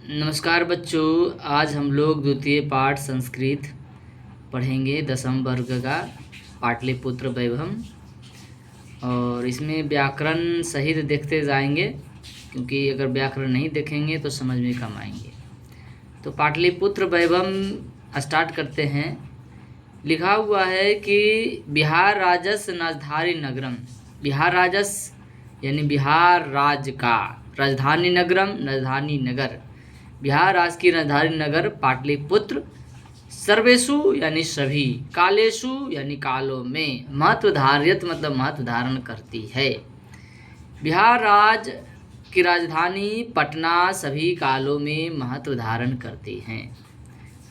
नमस्कार बच्चों, आज हम लोग द्वितीय पाठ संस्कृत पढ़ेंगे। 10वीं वर्ग का पाटलिपुत्र वैभव, और इसमें व्याकरण सहित देखते जाएंगे, क्योंकि अगर व्याकरण नहीं देखेंगे तो समझ में कम आएंगे। तो पाटलिपुत्र वैभव स्टार्ट करते हैं। लिखा हुआ है कि बिहार राजस राजधानी नगरम। बिहार राजस यानी बिहार राज्य का, राजधानी नगरम राजधानी नगर, बिहार राज्य की राजधानी नगर पाटलिपुत्र, सर्वेषु यानी सभी, कालेषु यानी कालों में, महत्व धारित मतलब महत्व धारण करती है। बिहार राज्य की राजधानी पटना सभी कालों में महत्व धारण करती है।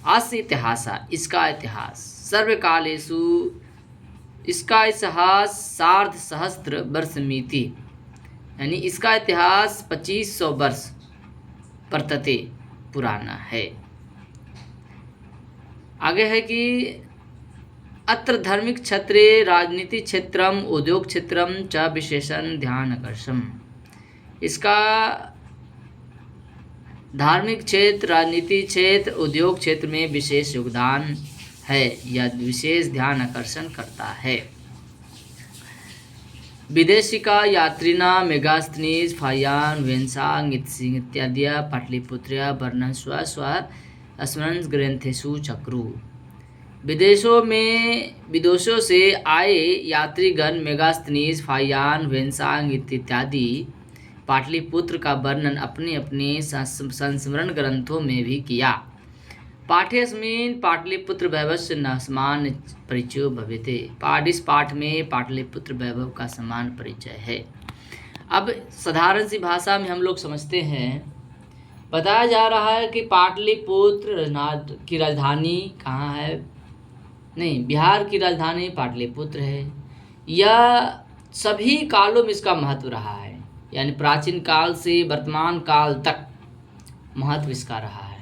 अस्य इतिहासा, इसका इतिहास, सर्वकालेषु, इसका इतिहास सार्ध सहस्त्र वर्षमिति, यानी इसका इतिहास 2500 वर्ष वर्तते, पुराना है। आगे है कि अत्र धार्मिक क्षेत्रे राजनीति क्षेत्रम उद्योग क्षेत्रम च विशेषण ध्यान आकर्षम। इसका धार्मिक क्षेत्र, राजनीति क्षेत्र, उद्योग क्षेत्र में विशेष योगदान है या विशेष ध्यान आकर्षण करता है। विदेशिका यात्रिना मेगास्थनीज फायान वेंसांग इत्यादि पाटलिपुत्र्या वर्णन स्व स्मरण ग्रंथेषु चक्रु। विदेशों से आए यात्रीगण मेगास्थनीज फायान वेंसांग इत्यादि पाटलिपुत्र का वर्णन अपने अपने संस्मरण ग्रंथों में भी किया। पाठेऽस्मिन् पाटलिपुत्र वैभवस्य न समान परिचयो भवेते। इस पाठ में पाटलिपुत्र वैभव का समान परिचय है। अब साधारण सी भाषा में हम लोग समझते हैं। बताया जा रहा है कि पाटलिपुत्र की राजधानी कहाँ है? नहीं, बिहार की राजधानी पाटलिपुत्र है। यह सभी कालों में इसका महत्व रहा है, यानी प्राचीन काल से वर्तमान काल तक महत्व इसका रहा है।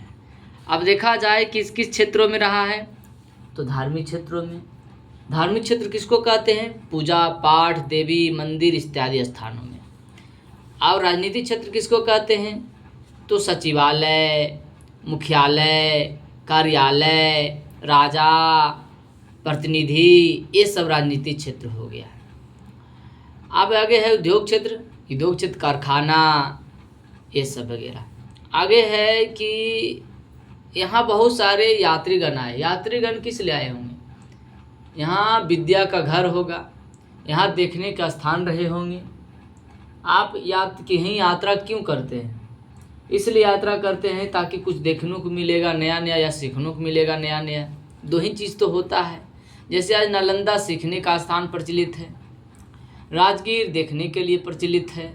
अब देखा जाए किस किस क्षेत्रों में रहा है, तो धार्मिक क्षेत्रों में। धार्मिक क्षेत्र किसको कहते हैं? पूजा पाठ, देवी मंदिर इत्यादि स्थानों में। और राजनीतिक क्षेत्र किसको कहते हैं? तो सचिवालय, मुख्यालय, कार्यालय, राजा, प्रतिनिधि, ये सब राजनीतिक क्षेत्र हो गया। अब आगे है उद्योग क्षेत्र। उद्योग क्षेत्र कारखाना, ये सब वगैरह। आगे है कि यहाँ बहुत सारे यात्रीगण आए। यात्रीगण किस लिए आए होंगे? यहाँ विद्या का घर होगा, यहाँ देखने का स्थान रहे होंगे। आप कहीं यात्रा क्यों करते हैं? इसलिए यात्रा करते हैं ताकि कुछ देखने को मिलेगा नया नया, या सीखने को मिलेगा नया नया। दो ही चीज़ तो होता है। जैसे आज नालंदा सीखने का स्थान प्रचलित है, राजगीर देखने के लिए प्रचलित है।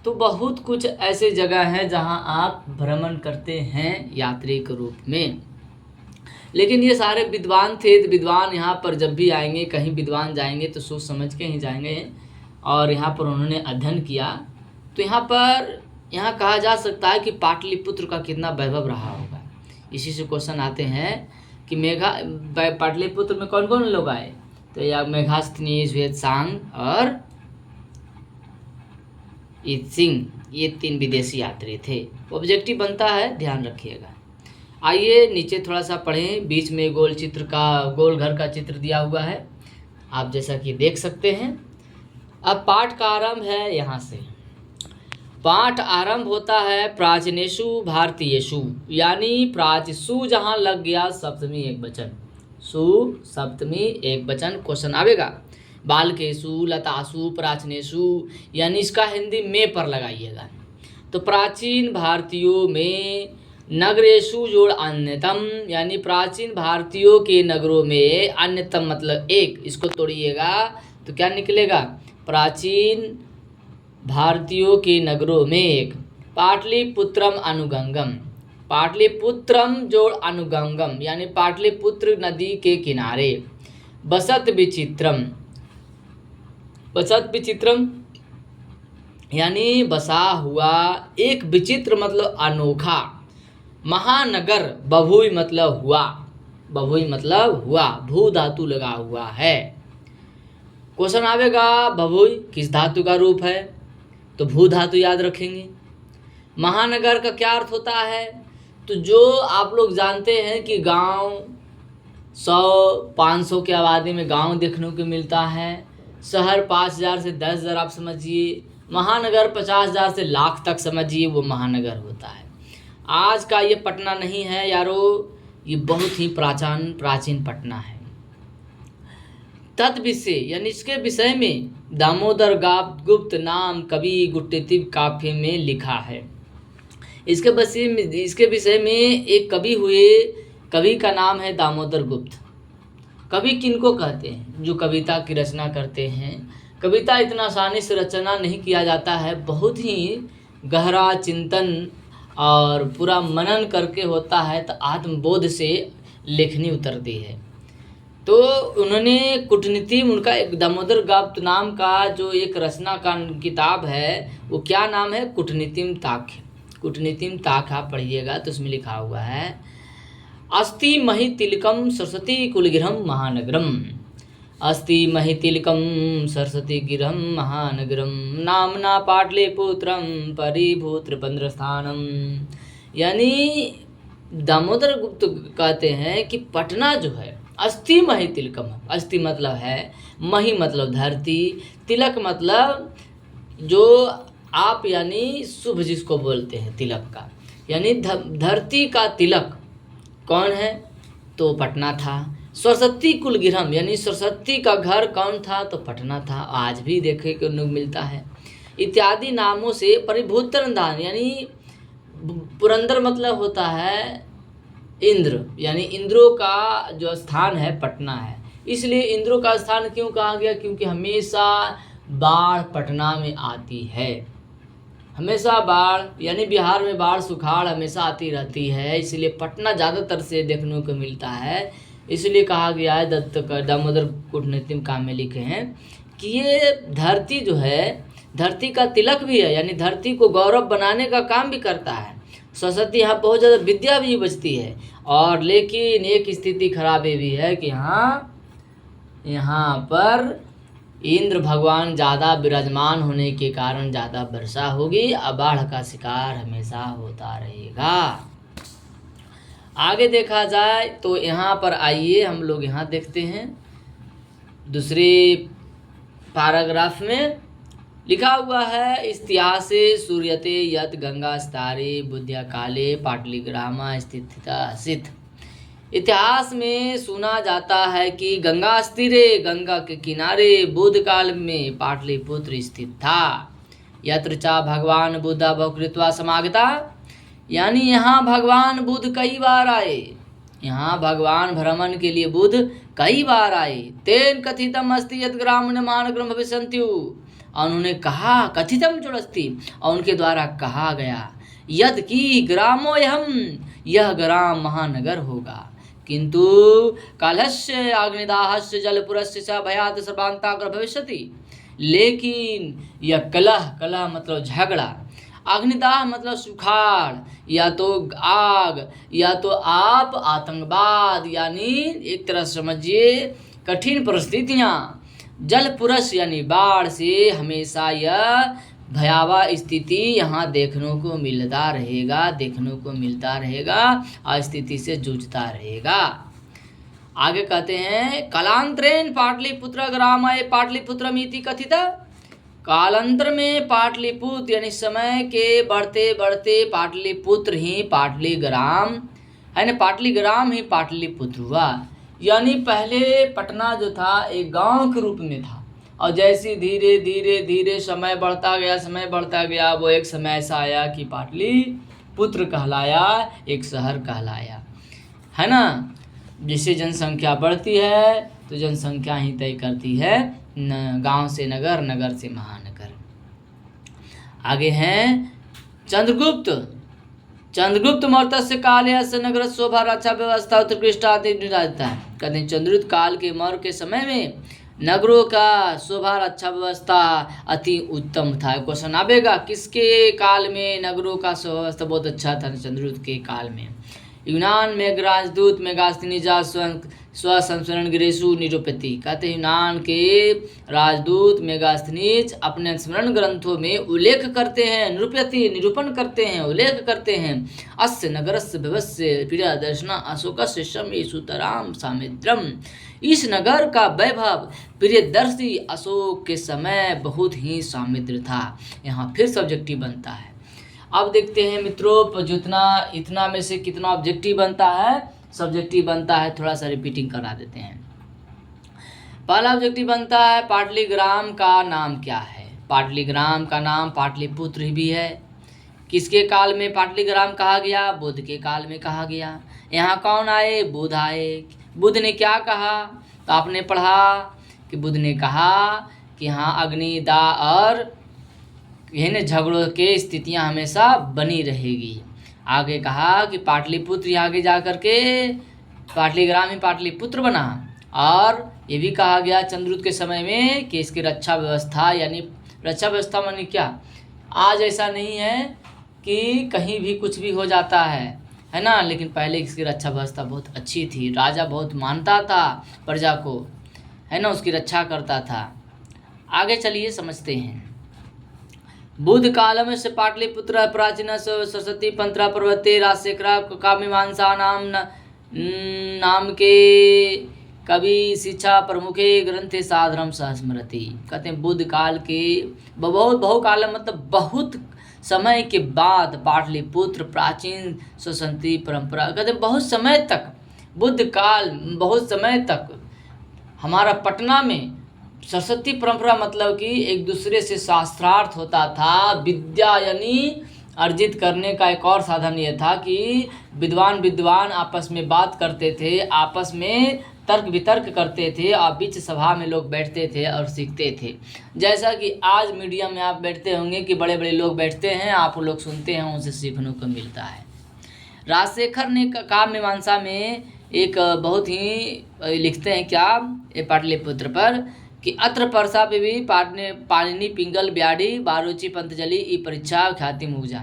तो बहुत कुछ ऐसे जगह हैं जहां आप भ्रमण करते हैं यात्री के रूप में। लेकिन ये सारे विद्वान थे, तो विद्वान यहाँ पर जब भी आएंगे, कहीं विद्वान जाएंगे तो सोच समझ के ही जाएंगे, और यहाँ पर उन्होंने अध्ययन किया। तो यहाँ कहा जा सकता है कि पाटलिपुत्र का कितना वैभव रहा होगा। इसी से क्वेश्चन आते हैं कि पाटलिपुत्र में कौन कौन लोग आए? तो या मेघास्थनीज, वेदसांग और सिंह, ये 3 विदेशी यात्री थे। ऑब्जेक्टिव बनता है, ध्यान रखिएगा। आइए नीचे थोड़ा सा पढ़ें। बीच में गोल घर का चित्र दिया हुआ है, आप जैसा कि देख सकते हैं। अब पाठ का आरंभ है यहाँ से। पाठ आरंभ होता है प्राचीनेषु भारतीयेषु, यानी प्राचीसु जहाँ लग गया सप्तमी एक वचन, सु सप्तमी एक वचन, क्वेश्चन आवेगा। बालकेषु, लतासु, प्राचीनेषु, यानी इसका हिंदी में पर लगाइएगा। तो प्राचीन भारतीयों में, नगरेषु जोड़ अन्यतम, यानी प्राचीन भारतीयों के नगरों में, अन्यतम मतलब एक, इसको तोड़िएगा तो क्या निकलेगा? प्राचीन भारतीयों के नगरों में एक। पाटलिपुत्रम अनुगंगम, पाटलिपुत्रम जोड़ अनुगंगम, यानी पाटलिपुत्र नदी के किनारे। बसत विचित्रम, बसत विचित्रम यानी बसा हुआ, एक विचित्र मतलब अनोखा। महानगर, बभुई मतलब हुआ, बभुई मतलब हुआ, भू धातु लगा हुआ है। क्वेश्चन आवेगा, बभुई किस धातु का रूप है? तो भू धातु याद रखेंगे। महानगर का क्या अर्थ होता है? तो जो आप लोग जानते हैं कि गांव 100-500 की आबादी में गांव देखने को मिलता है, शहर 5,000 से 10,000 आप समझिए, महानगर 50,000 से लाख तक समझिए वो महानगर होता है। आज का ये पटना नहीं है यारो, ये बहुत ही प्राचीन पटना है। तत् विषय यानी इसके विषय में दामोदर गुप्त नाम कवि गुट्टितिव काव्य में लिखा है। इसके विषय में एक कवि हुए, कवि का नाम है दामोदर गुप्त। कवि किनको कहते हैं? जो कविता की रचना करते हैं। कविता इतना आसानी से रचना नहीं किया जाता है, बहुत ही गहरा चिंतन और पूरा मनन करके होता है, तो आत्मबोध से लेखनी उतरती है। तो उन्होंने कूटनीति, उनका एक दामोदर गुप्त नाम का जो एक रचना का किताब है, वो क्या नाम है? कूटनीतिम ताक्य। कूटनीतिम ताक्य आप पढ़िएगा तो उसमें लिखा हुआ है, अस्ति महि तिलकम सरस्वती कुलगिरहम महानगरम, अस्ति महि तिलकम सरस्वती गिरहम महानगरम, नामना पाटलिपुत्रम परिभूत्रपंद्रस्थानम। यानी दामोदर गुप्त कहते हैं कि पटना जो है अस्ति महि तिलकम, अस्ति मतलब है, महि मतलब धरती, तिलक मतलब जो आप यानी शुभ जिसको बोलते हैं तिलक का, यानी धरती का तिलक कौन है? तो पटना था। सरस्वती कुलगिरहम यानी सरस्वती का घर कौन था? तो पटना था। आज भी देखे को मिलता है। इत्यादि नामों से परिभूतन दान यानी पुरंदर मतलब होता है इंद्र, यानी इंद्रों का जो स्थान है पटना है। इसलिए इंद्रों का स्थान क्यों कहा गया? क्योंकि हमेशा बाढ़ पटना में आती है, हमेशा बाढ़, यानी बिहार में बाढ़ सुखाड़ हमेशा आती रहती है, इसलिए पटना ज़्यादातर से देखने को मिलता है। इसलिए कहा गया है, दामोदर कूटनीतिम काम में लिखे हैं कि ये धरती जो है धरती का तिलक भी है, यानी धरती को गौरव बनाने का काम भी करता है। सरस्वती यहाँ बहुत ज़्यादा विद्या भी बचती है, और लेकिन एक स्थिति खराब ये भी है कि यहाँ पर इंद्र भगवान ज़्यादा विराजमान होने के कारण ज़्यादा वर्षा होगी, और बाढ़ का शिकार हमेशा होता रहेगा। आगे देखा जाए तो यहाँ पर आइए हम लोग यहाँ देखते हैं, दूसरे पैराग्राफ में लिखा हुआ है, इतिहासे सूर्यते यत गंगा स्तारे बुद्ध्या काले पाटलिग्रामा स्थित। इतिहास में सुना जाता है कि गंगा स्थिरे, गंगा के किनारे बुद्ध काल में पाटलिपुत्र स्थित था। यत्र चा भगवान बुद्धा बहुकृत्वा समागता, यानी यहाँ भगवान बुद्ध कई बार आए, यहाँ भगवान भ्रमण के लिए बुद्ध कई बार आए। तेन कथितम अस्ति यत ग्राम महानगरम भविष्यन्त्यु, और उन्होंने कहा, कथितम जो अस्ति, और उनके द्वारा कहा गया, यद की ग्रामोयहम, यह ग्राम महानगर होगा, किंतु कालस्य अग्निदाहस्य जलपुरस्य च भयात सर्वांताग्र भविष्यति। लेकिन यह कलह मतलब झगड़ा, अग्निदाह मतलब सुखाड़, या तो आग, या तो आप आतंकवाद, यानी एक तरह समझिए कठिन परिस्थितियाँ, जलपुरस यानी बाढ़ से हमेशा यह भयावह स्थिति यहाँ देखने को मिलता रहेगा और स्थिति से जूझता रहेगा। आगे कहते हैं, कालांतरेण पाटलिपुत्र ग्रामय पाटलिपुत्रमिति कथिता, कालांतर में पाटलिपुत्र यानी समय के बढ़ते बढ़ते पाटलिपुत्र ही पाटलिग्राम है ना, पाटलिग्राम ही पाटलिपुत्र हुआ। यानी पहले पटना जो था एक गांव के रूप में था, और जैसे धीरे धीरे समय बढ़ता गया, वो एक समय ऐसा आया कि पाटलिपुत्र कहलाया, एक शहर कहलाया, है ना। जैसे जनसंख्या बढ़ती है तो जनसंख्या ही तय करती है गांव से नगर, नगर से महानगर। आगे हैं चंद्रगुप्त मौर्य काले अस्य नगर शोभा रक्षा व्यवस्था उत्कृष्टा कहते हैं चंद्रगुप्त काल के मौर्य के समय में नगरों का शोभा रक्षा व्यवस्था अति उत्तम था। क्वेश्चन आवेगा, किसके काल में नगरों का शोभा व्यवस्था बहुत अच्छा था? चंद्रगुप्त के काल में। यूनान में राजदूत मेगास्थनीजा स्वसंस्मरण गिरेशु निरूपति। कहते हैं यूनान के राजदूत मेगास्थनीज अपने स्मरण ग्रंथों में उल्लेख करते हैं, निरूपति निरूपण करते हैं, उल्लेख करते हैं। अस्य नगरस्य भवस्य प्रिय दर्शन अशोकस्य शमी सुतराम सामिद्रम। इस नगर का वैभव प्रियदर्शी अशोक के समय बहुत ही सामिद्र था। यहाँ फिर सब्जेक्टिव बनता है। अब देखते हैं मित्रों, जितना इतना में से कितना ऑब्जेक्टिव बनता है, सब्जेक्टिव बनता है। थोड़ा सा रिपीटिंग करा देते हैं। पहला ऑब्जेक्टिव बनता है पाटलीग्राम का नाम क्या है। पाटलीग्राम का नाम पाटलिपुत्र भी है। किसके काल में पाटलीग्राम कहा गया? बुद्ध के काल में कहा गया। यहाँ कौन आए? बुद्ध आए। बुद्ध ने क्या कहा? तो आपने पढ़ा कि बुद्ध ने कहा कि हाँ अग्नि दाह और इन झगड़ों के स्थितियाँ हमेशा बनी रहेगी। आगे कहा कि पाटलिपुत्र आगे जा कर के पाटलीग्राम ही पाटलिपुत्र बना। और ये भी कहा गया चंद्रगुप्त के समय में कि इसकी रक्षा व्यवस्था, यानी रक्षा व्यवस्था मानी क्या, आज ऐसा नहीं है कि कहीं भी कुछ भी हो जाता है ना, लेकिन पहले इसकी रक्षा व्यवस्था बहुत अच्छी थी। राजा बहुत मानता था प्रजा को, है ना, उसकी रक्षा करता था। आगे चलिए समझते हैं। बुद्ध काल में से पाटलिपुत्र प्राचीन सरस्वती पंत्रा पर्वते राजशेखरा काव्यमीमांसा नाम के कवि शिक्षा प्रमुखे ग्रंथे साधरम सहस्मृति। कहते हैं बुद्ध काल के बहुकाल मतलब बहुत समय के बाद पाटलिपुत्र प्राचीन सरस्वती परंपरा, कहते हैं बहुत समय तक, बुद्ध काल बहुत समय तक हमारा पटना में सरस्वती परंपरा मतलब कि एक दूसरे से शास्त्रार्थ होता था। विद्या यानी अर्जित करने का एक और साधन ये था कि विद्वान आपस में बात करते थे, आपस में तर्क वितर्क करते थे और बीच सभा में लोग बैठते थे और सीखते थे। जैसा कि आज मीडिया में आप बैठते होंगे कि बड़े बड़े लोग बैठते हैं, आप लोग सुनते हैं, उनसे सीखने को मिलता है। राजशेखर ने काव्यमीमांसा में एक बहुत ही लिखते हैं क्या ये पाटलिपुत्र पर कि अत्र परसा पे भी पाणिनि पिंगल ब्याडी बारुचि पंतजलि ई परीक्षा ख्याति मुगजा।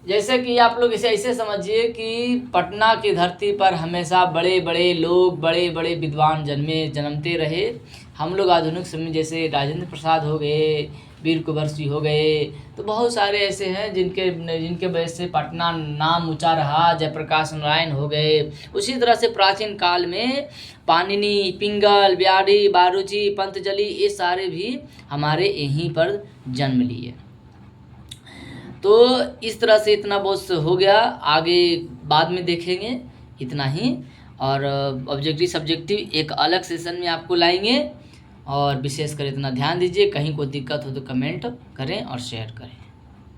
जैसे कि आप लोग इसे ऐसे समझिए कि पटना की धरती पर हमेशा बड़े बड़े लोग, बड़े बड़े विद्वान जन्मते रहे। हम लोग आधुनिक समय जैसे राजेंद्र प्रसाद हो गए, वीर कुंवर सिंह हो गए, तो बहुत सारे ऐसे हैं जिनके वजह से पटना नाम ऊंचा रहा। जयप्रकाश नारायण हो गए। उसी तरह से प्राचीन काल में पाणिनि, पिंगल, ब्याडी, बारुचि, पंतजलि ये सारे भी हमारे यहीं पर जन्म लिए। तो इस तरह से इतना बहुत हो गया, आगे बाद में देखेंगे। इतना ही, और ऑब्जेक्टिव सब्जेक्टिव एक अलग सेशन में आपको लाएंगे। और विशेष कर इतना ध्यान दीजिए, कहीं कोई दिक्कत हो तो कमेंट करें और शेयर करें।